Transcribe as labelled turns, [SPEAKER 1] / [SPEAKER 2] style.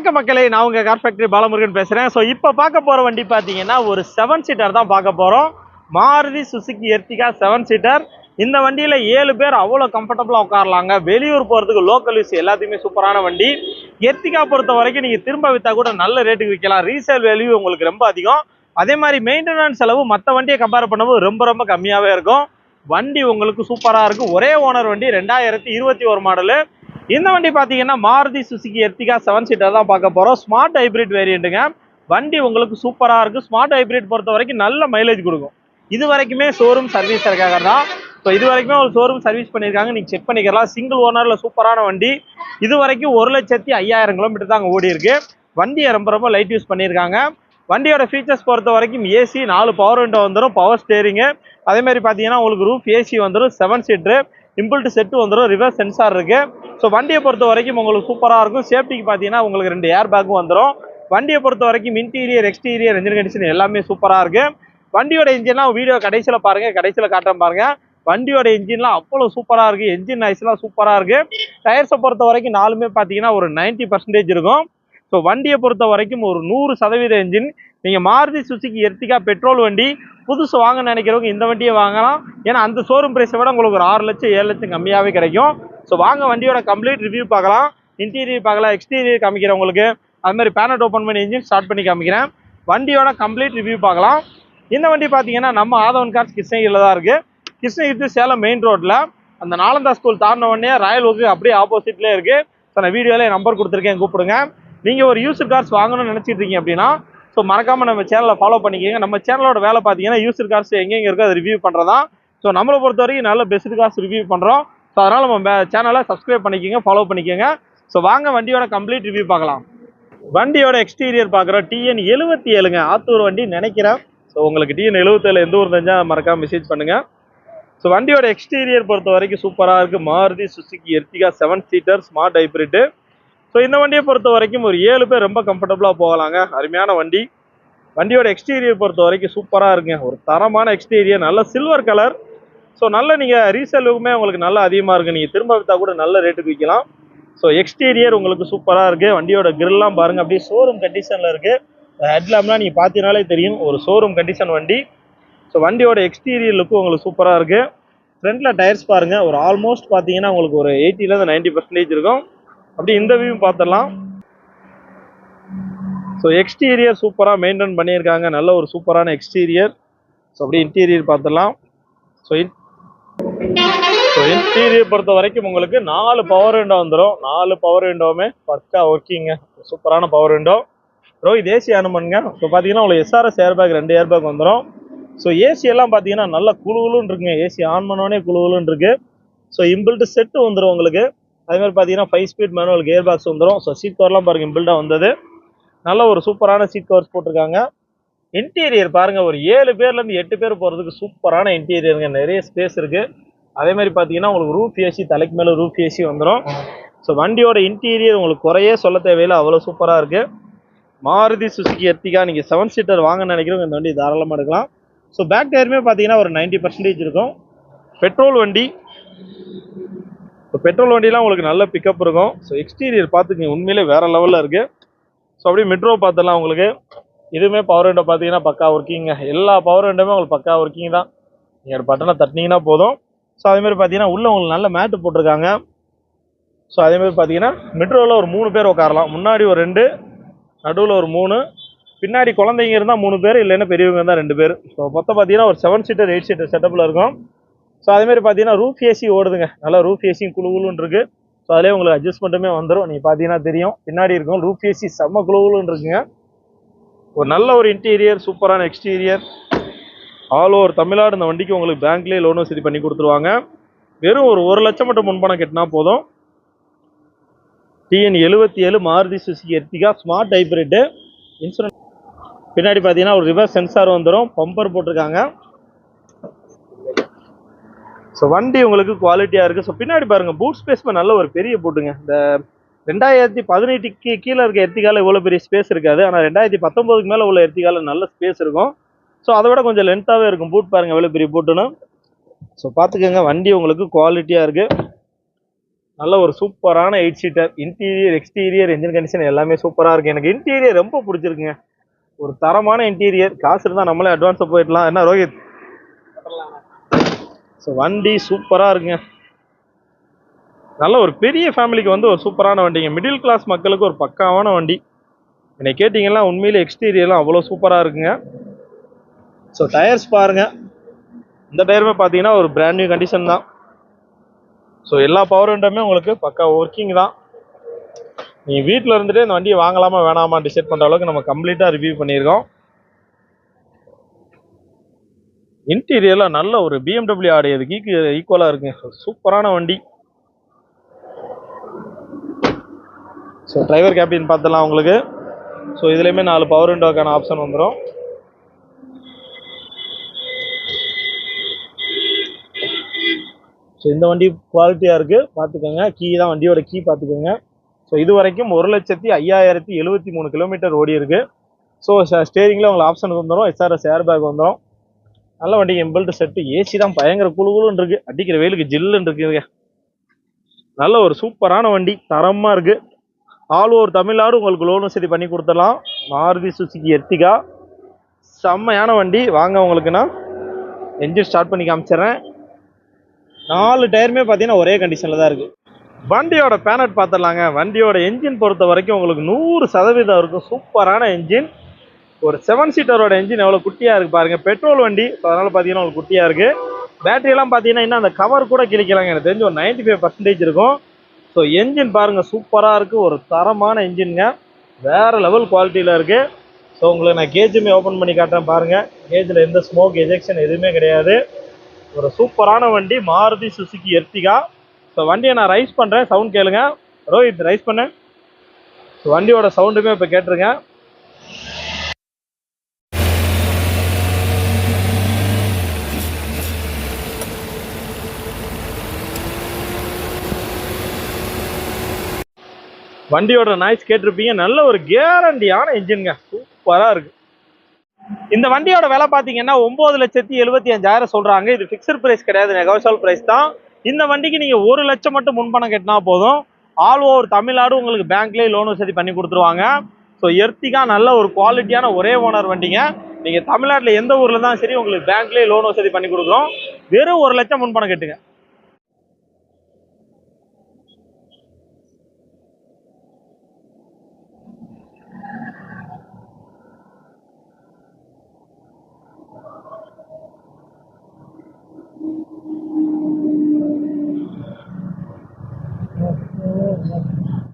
[SPEAKER 1] வணக்க மக்களே, நான் உங்க கார் ஃபேக்டரி பாலமுருகன் பேசுறேன். ஸோ இப்போ பார்க்க போற வண்டி பார்த்தீங்கன்னா ஒரு 7 சீட்டர் தான் பார்க்க போறோம். Maruti Suzuki Ertiga 7 seater. இந்த வண்டியில 7 பேர் அவ்வளோ கம்ஃபர்டபுளா உட்காரலாங்க. வெளியூர் போறதுக்கு லோக்கல் யூஸ் எல்லாத்தையுமே சூப்பரான வண்டி. எர்டிகா பொறுத்த வரைக்கும் நீங்க திரும்ப வித்தா கூட நல்ல ரேட்டுக்கு விற்கலாம். ரீசேல் வேல்யூ உங்களுக்கு ரொம்ப அதிகம். அதே மாதிரி மெயின்டெனன்ஸ் செலவு மற்ற வண்டியை கம்பேர் பண்ணும்போது ரொம்ப கம்மியாவே இருக்கும். வண்டி உங்களுக்கு சூப்பரா இருக்கும். ஒரே ஓனர் வண்டி, 2021 மாடலு. இந்த வண்டி பார்த்தீங்கன்னா மாருதி சுசுகி எர்டிகா 7 சீட்டர் தான் பார்க்க போறோம். ஸ்மார்ட் ஹைபிரிட் வேரியண்ட்டுங்க. வண்டி உங்களுக்கு சூப்பரா இருக்கு. ஸ்மார்ட் ஹைபிரிட் பொறுத்த வரைக்கும் நல்ல மைலேஜ் கொடுக்கும். இது வரைக்குமே ஷோரூம் சர்வீஸ் இருக்காங்க தான். ஸோ இது வரைக்குமே ஒரு ஷோரூம் சர்வீஸ் பண்ணியிருக்காங்க, நீங்க செக் பண்ணிக்கலாம். சிங்கிள் ஓனர்ல சூப்பரான வண்டி. இது வரைக்கும் 1,05,000 கிலோமீட்டர் தான் ஓடி இருக்கு. வண்டியை ரொம்ப லைட் யூஸ் பண்ணியிருக்காங்க. வண்டியோட ஃபீச்சர்ஸ் பொறுத்த வரைக்கும் ஏசி 4 பவர் விண்டோ வந்துடும், பவர் ஸ்டேரிங்கு. அதே மாதிரி பார்த்தீங்கன்னா உங்களுக்கு ரூஃப் ஏசி வந்துடும், 7 சீட்ரு, இம்பிள்ட் செட்டு வந்துடும், ரிவர்ஸ் சென்சார் இருக்கு. ஸோ வண்டியை பொறுத்த வரைக்கும் உங்களுக்கு சூப்பராக இருக்கும். சேஃப்டிக்கு பார்த்தீங்கன்னா உங்களுக்கு 2 ஏர் பேக்கும் வந்துடும். வண்டியை பொறுத்த வரைக்கும் இன்டீரியர் எக்ஸ்டீரியர் இன்ஜின் கண்டிஷன் எல்லாமே சூப்பராக இருக்கு. வண்டியோட இன்ஜின்லாம் வீடியோ கடைசியில் பாருங்க, கடைசியில் காட்டுறேன் பாருங்க. வண்டியோட இன்ஜின்லாம் அவ்வளோ சூப்பராக இருக்கு. என்ஜின் நாய்ஸ்லாம் சூப்பராக இருக்கு. டயர்ஸை பொறுத்த வரைக்கும் 4மே பார்த்தீங்கன்னா ஒரு 90% இருக்கும். ஸோ வண்டியை பொறுத்த வரைக்கும் ஒரு 100% என்ஜின். நீங்கள் மாருதி சுசுகி எர்டிகா பெட்ரோல் வண்டி புதுசு வாங்க நினைக்கிறவங்க இந்த வண்டியை வாங்கலாம். ஏன்னா அந்த ஷோரூம் பிரைஸை விட உங்களுக்கு ஒரு 6 லட்சம் 7 லட்சம் கம்மியாகவே கிடைக்கும். ஸோ வாங்க வண்டியோட கம்ப்ளீட் ரிவ்யூ பார்க்கலாம். இன்டீரியர் பார்க்கலாம், எக்ஸ்டீரியர் காமிக்கிறேன் உங்களுக்கு. அது மாதிரி பேனட் ஓப்பன் பண்ணி இன்ஜின் ஸ்டார்ட் பண்ணி காமிக்கிறேன். வண்டியோட கம்ப்ளீட் ரிவ்யூ பார்க்கலாம். இந்த வண்டி பார்த்தீங்கன்னா நம்ம ஆதவன் கார்ஸ் கிருஷ்ணகிரியில் தான் இருக்குது. கிருஷ்ணகிரி டு சேலம் மெயின் ரோட்டில் அந்த நாலந்தா ஸ்கூல் தாண்டின உடனே ராயல் ஓக்கு அப்படியே ஆப்போசிட்லேயே இருக்குது. ஸோ நான் வீடியோவில் நம்பர் கொடுத்துருக்கேன், கூப்பிடுங்க. நீங்கள் ஒரு யூசர் கார்ஸ் வாங்கணும்னு நினச்சிட்டு இருக்கீங்க அப்படின்னா ஸோ மறக்காமல் நம்ம சேனலை ஃபாலோ பண்ணிக்கோங்க. நம்ம சேனலோட வேலை பார்த்தீங்கன்னா யூசர் கார்ஸ் எங்கெங்கே இருக்கோ அதை ரிவ்யூ பண்ணுறதா. ஸோ நம்மளை பொறுத்த வரைக்கும் நல்ல பெஸ்ட் கார்ஸ் ரிவ்யூ பண்ணுறோம். ஸோ அதனால் நம்ம சேனலை சப்ஸ்கிரைப் பண்ணிக்கோங்க, ஃபாலோ பண்ணிக்கோங்க. ஸோ வாங்க வண்டியோட கம்ப்ளீட் ரிவ்யூ பார்க்கலாம். வண்டியோட எக்ஸ்டீரியர் பார்க்குறோம். TN 77ங்க, ஆத்தூர் வண்டி நினைக்கிறேன். ஸோ உங்களுக்கு TN 77 எந்த ஊர் தெரிஞ்சால் மறக்காமல் மெசேஜ் பண்ணுங்கள். ஸோ வண்டியோட எக்ஸ்டீரியர் பொறுத்த வரைக்கும் சூப்பராக இருக்குது. Maruti Suzuki Ertiga 7 seater smart hybrid. So இந்த வண்டியை பொறுத்த வரைக்கும் ஒரு 7 பேர் ரொம்ப கம்ஃபர்டபுளாக போகலாங்க. அருமையான வண்டி. வண்டியோட எக்ஸ்டீரியர் பொறுத்த வரைக்கும் சூப்பராக இருக்குங்க. ஒரு தரமான எக்ஸ்டீரியர், நல்ல சில்வர் கலர். ஸோ நல்ல நீங்கள் ரீசேலுக்குமே உங்களுக்கு நல்லா அதிகமாக இருக்குது. நீங்கள் திரும்ப விற்றா கூட நல்ல ரேட்டுக்கு விற்கலாம். ஸோ எக்ஸ்டீரியர் உங்களுக்கு சூப்பராக இருக்குது. வண்டியோட கிரில்லாம் பாருங்கள், அப்படியே ஷோரூம் கண்டிஷனில் இருக்குது. ஹெட்லாம்லாம் நீங்கள் பார்த்தீங்கனாலே தெரியும், ஒரு ஷோரூம் கண்டிஷன் வண்டி. ஸோ வண்டியோட எக்ஸ்டீரியர் லுக்கு உங்களுக்கு சூப்பராக இருக்குது. ஃப்ரண்ட்டில் டயர்ஸ் பாருங்கள், ஒரு ஆல்மோஸ்ட் பார்த்தீங்கன்னா உங்களுக்கு ஒரு 80லேருந்து 90% இருக்கும். அப்படி இந்த வியூ பார்த்துடலாம். ஸோ எக்ஸ்டீரியர் சூப்பராக மெயின்டைன் பண்ணியிருக்காங்க, நல்ல ஒரு சூப்பரான எக்ஸ்டீரியர். ஸோ அப்படி இன்டீரியர் பார்த்துடலாம். ஸோ இன்டீரியர் பொறுத்த வரைக்கும் உங்களுக்கு 4 பவர் விண்டோ வந்துடும். 4 பவர் விண்டோவுமே பக்கா ஒர்க்கிங்க, சூப்பரான பவர் விண்டோ. இது ஏசி ஆன் பண்ணுங்க. ஸோ பார்த்தீங்கன்னா உங்களுக்கு SRS air bag 2 air bag வந்துடும். ஸோ ஏசி எல்லாம் பார்த்தீங்கன்னா நல்லா குழுகுலுன்னு இருக்குங்க. ஏசி ஆன் பண்ணோடனே குழுகுலுன்னு இருக்கு. ஸோ இம்பிள்ட் செட்டு வந்துடும் உங்களுக்கு. அதே மாதிரி பார்த்தீங்கன்னா 5 ஸ்பீட் மேனுவல் கியர் பாக்ஸ் வந்துடும். ஸோ சீட் கவர்லாம் பாருங்கள், இம்பிள்டாக வந்தது. நல்ல ஒரு சூப்பரான சீட் கவர்ஸ் போட்டிருக்காங்க. இன்டீரியர் பாருங்க, ஒரு 7 பேர்லேருந்து 8 பேர் போகிறதுக்கு சூப்பரான இன்டீரியருங்க, நிறைய ஸ்பேஸ் இருக்கு. அதே மாதிரி பார்த்தீங்கன்னா உங்களுக்கு ரூஃப் ஏசி, தலைக்கு மேலே ரூஃப் ஏசி வந்துடும். ஸோ வண்டியோட இன்டீரியர் உங்களுக்கு குறையே சொல்ல தேவையில்லை, அவ்வளோ சூப்பராக இருக்கு. மாருதி சுசுகி எர்டிகா நீங்கள் 7 சீட்டர் வாங்க நினைக்கிறவங்க இந்த வண்டி தாராளமாக எடுக்கலாம். ஸோ பேக் டயருமே பார்த்தீங்கன்னா ஒரு 90% இருக்கும். பெட்ரோல் வண்டி. இப்போ பெட்ரோல் வண்டிலாம் உங்களுக்கு நல்ல பிக்கப் இருக்கும். ஸோ எக்ஸ்டீரியர் பார்த்துக்கங்க, உண்மையிலே வேற லெவலில் இருக்கு. ஸோ அப்படியே மெட்ரோ பார்த்துடலாம். உங்களுக்கு இதுவுமே பவர் விண்டோ பார்த்தீங்கன்னா பக்கா ஒர்க்கிங்க. எல்லா பவர் விண்டோமே உங்களுக்கு பக்கா ஒர்க்கிங் தான். நீங்கள் பட்டனை தட்டினீங்கன்னா போதும். ஸோ அதேமாதிரி பார்த்தீங்கன்னா உள்ளே உங்களுக்கு நல்ல மேட்டு போட்டிருக்காங்க. ஸோ அதேமாதிரி பார்த்தீங்கன்னா மெட்ரோவில் ஒரு 3 பேர் உட்காரலாம். முன்னாடி ஒரு 2, நடுவில் ஒரு 3, பின்னாடி குழந்தைங்க இருந்தால் 3 பேர், இல்லைன்னா பெரியவங்க இருந்தால் 2 பேர். ஸோ மொத்தம் பார்த்தீங்கன்னா ஒரு 7 சீட்டர் 8 சீட்டர் செட்டப்பில் இருக்கும். ஸோ அதேமாதிரி பார்த்தீங்கன்னா ரூஃப் ஏசி ஓடுதுங்க, நல்லா ரூஃப் ஏசியும் குழுகுலுன்னு இருக்குது. ஸோ அதிலே உங்களுக்கு அட்ஜஸ்ட்மெண்ட்டுமே வந்துடும். நீங்கள் பார்த்தீங்கன்னா தெரியும், பின்னாடி இருக்கும் ரூஃப் ஏசி செம்ம குழுகுலுன்னு இருக்குங்க. ஒரு நல்ல ஒரு இன்டீரியர், சூப்பரான எக்ஸ்டீரியர். ஆல் ஓவர் தமிழ்நாடு இந்த வண்டிக்கு உங்களுக்கு பேங்க்லேயே லோன் வசதி பண்ணி கொடுத்துருவாங்க. வெறும் ஒரு 1 லட்சம் மட்டும் முன்பணம் கட்டினா போதும். TN 77 Maruti Suzuki Ertiga smart hybrid. Insurance பின்னாடி பார்த்தீங்கன்னா ஒரு ரிவர்ஸ் சென்சார் வந்துடும், பம்பர் போட்டிருக்காங்க. ஸோ வண்டி உங்களுக்கு குவாலிட்டியாக இருக்குது. ஸோ பின்னாடி பாருங்கள், பூட் ஸ்பேஸ்மே நல்ல ஒரு பெரிய பூட்டுங்க. இந்த 2018க்கு கீழே இருக்க எர்டிகாவில் இவ்வளோ பெரிய ஸ்பேஸ் இருக்காது. ஆனால் 2019க்கு மேலே உள்ள எர்டிகாவில் நல்ல ஸ்பேஸ் இருக்கும். ஸோ அதை விட கொஞ்சம் லென்த்தாகவே இருக்கும். பூட் பாருங்கள் எவ்வளோ பெரிய பூட்டுன்னு. ஸோ பார்த்துக்கோங்க, வண்டி உங்களுக்கு குவாலிட்டியாக இருக்குது. நல்ல ஒரு சூப்பரான 8 seater. Interior exterior engine condition எல்லாமே சூப்பராக இருக்குது. எனக்கு இன்டீரியர் ரொம்ப பிடிச்சிருக்குங்க. ஒரு தரமான இன்டீரியர். காசு இருந்தால் நம்மளே அட்வான்ஸாக போயிடலாம். என்ன ரோஹித்? ஸோ வண்டி சூப்பராக இருக்குங்க. நல்ல ஒரு பெரிய ஃபேமிலிக்கு வந்து ஒரு சூப்பரான வண்டிங்க. மிடில் கிளாஸ் மக்களுக்கு ஒரு பக்காவான வண்டி. என்னை கேட்டிங்கன்னா உண்மையிலே எக்ஸ்டீரியர்லாம் அவ்வளோ சூப்பராக இருக்குங்க. ஸோ டயர்ஸ் பாருங்கள். இந்த டயருமே பார்த்தீங்கன்னா ஒரு பிராண்ட் நியூ கண்டிஷன் தான். ஸோ எல்லா பவர் விண்டோமே உங்களுக்கு பக்கா ஒர்க்கிங் தான். நீங்கள் வீட்டில் இருந்துட்டு இந்த வண்டியை வாங்கலாமா வேணாமா டிசைட் பண்ணுற அளவுக்கு நம்ம கம்ப்ளீட்டாக ரிவ்யூ பண்ணியிருக்கோம். இன்டீரியரில் நல்ல ஒரு BMW ஆடையதுக்கு ஈக்குவலாக இருக்குங்க. சூப்பரான வண்டி. ஸோ டிரைவர் கேபின் பார்த்துலாம் உங்களுக்கு. ஸோ இதுலேயுமே 4 பவர் விண்டோக்கான ஆப்ஷன் வந்துடும். ஸோ இந்த வண்டி குவாலிட்டியாக இருக்குது, பார்த்துக்கோங்க. கீ தான் வண்டியோட கீ பார்த்துக்கோங்க. ஸோ இது வரைக்கும் 1,05,073 கிலோமீட்டர் ஓடி இருக்குது. ஸோ ஸ்டேரிங்கில் உங்களுக்கு ஆப்ஷன் வந்துடும். SRS ஏர் பேக் வந்துடும். நல்ல வண்டி. எம்பிள்ட் செட்டு. ஏசி தான் பயங்கர குழுன்னு இருக்குது. அடிக்கிற வெயிலுக்கு ஜில்லுன்னு இருக்குதுங்க. நல்ல ஒரு சூப்பரான வண்டி. தரமாக இருக்குது. ஆல் ஓவர் தமிழ்நாடு உங்களுக்கு லோன் வசதி பண்ணி கொடுத்துடலாம். மாருதி சுசுகி எர்டிகா செம்மையான வண்டி. வாங்க உங்களுக்கு நான் என்ஜின் ஸ்டார்ட் பண்ணி காமிச்சிட்றேன். 4 டயருமே பார்த்தீங்கன்னா ஒரே கண்டிஷனில் தான் இருக்குது. வண்டியோட பேனட் பார்த்துடலாங்க. வண்டியோட என்ஜின் பொறுத்த வரைக்கும் உங்களுக்கு 100% இருக்கும். சூப்பரான என்ஜின். ஒரு 7 சீட்டரோட என்ஜின் எவ்வளோ குட்டியாக இருக்குது பாருங்கள். பெட்ரோல் வண்டி, ஸோ அதனால் பார்த்தீங்கன்னா உங்களுக்கு குட்டியாக இருக்குது. பேட்டரியெல்லாம் பார்த்தீங்கன்னா இன்னும் அந்த கவர் கூட கிழிக்கலாங்க. எனக்கு தெரிஞ்சு ஒரு 95% இருக்கும். ஸோ என்ஜின் பாருங்கள் சூப்பராக இருக்குது. ஒரு தரமான என்ஜின்ங்க. வேறு லெவல் குவாலிட்டியில் இருக்குது. ஸோ உங்களுக்கு நான் கேஜுமே ஓப்பன் பண்ணி காட்டுறேன் பாருங்கள். கேஜில் எந்த ஸ்மோக் எஜெக்ஷன் எதுவுமே கிடையாது. ஒரு சூப்பரான வண்டி மாருதி சுசுகி எர்டிகா. ஸோ வண்டியை நான் ரைஸ் பண்ணுறேன், சவுண்ட் கேளுங்க. ரோஹித் ரைஸ் பண்ண. ஸோ வண்டியோட சவுண்டுமே இப்போ கேட்டுருங்க. வண்டியோட நாய்ஸ் கேட்டிருப்பீங்க. நல்ல ஒரு கேரண்டியான என்ஜின்ங்க. சூப்பராக இருக்குது. இந்த வண்டியோட விலை பார்த்தீங்கன்னா 9,75,000 சொல்கிறாங்க. இது ஃபிக்ஸட் ப்ரைஸ் கிடையாது, நெகோஷியபிள் ப்ரைஸ் தான். இந்த வண்டிக்கு நீங்கள் 1 லட்சம் மட்டும் முன்பணம் கட்டினா போதும். ஆல் ஓவர் தமிழ்நாடு உங்களுக்கு பேங்க்லேயே லோன் வசதி பண்ணி கொடுத்துருவாங்க. ஸோ எர்டிகா நல்ல ஒரு குவாலிட்டியான ஒரே ஓனர் வண்டிங்க. நீங்கள் தமிழ்நாட்டில் எந்த ஊரில் தான் சரி உங்களுக்கு பேங்க்லேயே லோன் வசதி பண்ணி கொடுக்குறோம். வெறும் 1 லட்சம் முன்பணம் கட்டுங்க.